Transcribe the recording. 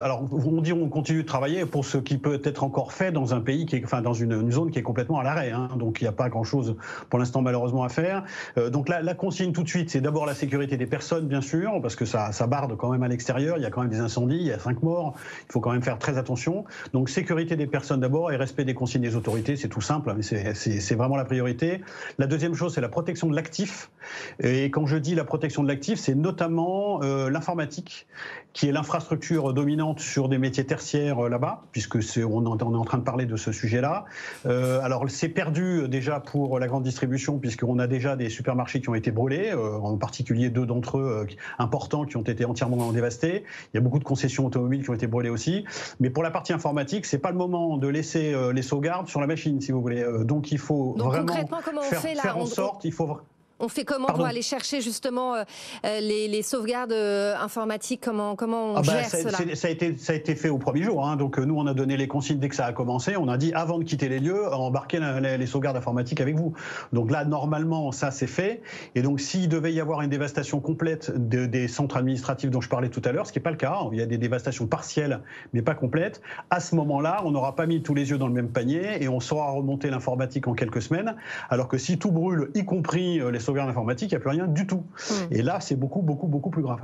Alors, on dit on continue de travailler pour ce qui peut être encore fait dans un pays qui est, enfin, dans une zone qui est complètement à l'arrêt. Hein. Donc, il n'y a pas grand-chose pour l'instant malheureusement à faire. Donc, la consigne tout de suite, c'est d'abord la sécurité des personnes, bien sûr, parce que ça barde quand même à l'extérieur. Il y a quand même des incendies, il y a 5 morts. Il faut quand même faire très attention. Donc, sécurité des personnes d'abord et respect des consignes des autorités, c'est tout simple, mais c'est vraiment la priorité. La deuxième chose, c'est la protection de l'actif. Et quand je dis la protection de l'actif, c'est notamment l'informatique, qui est l'infrastructure dominante sur des métiers tertiaires là-bas, puisque on est en train de parler de ce sujet-là. Alors c'est perdu déjà pour la grande distribution, puisqu'on a déjà des supermarchés qui ont été brûlés, en particulier 2 d'entre eux importants qui ont été entièrement dévastés. Il y a beaucoup de concessions automobiles qui ont été brûlées aussi. Mais pour la partie informatique, c'est pas le moment de laisser les sauvegardes sur la machine, si vous voulez. Donc il faut vraiment concrètement, comment on fait là, faire en sorte, il faut... On fait comment pour aller chercher justement les sauvegardes informatiques? Comment on gère cela? Ça a été fait au premier jour. Hein. Donc nous, on a donné les consignes dès que ça a commencé. On a dit, avant de quitter les lieux, embarquez les sauvegardes informatiques avec vous. Donc là, normalement, ça c'est fait. Et donc s'il devait y avoir une dévastation complète des centres administratifs dont je parlais tout à l'heure, ce qui n'est pas le cas, il y a des dévastations partielles, mais pas complètes, à ce moment-là, on n'aura pas mis tous les œufs dans le même panier et on saura remonter l'informatique en quelques semaines. Alors que si tout brûle, y compris les sauvegarde informatique, il n'y a plus rien du tout. Et là, c'est beaucoup plus grave.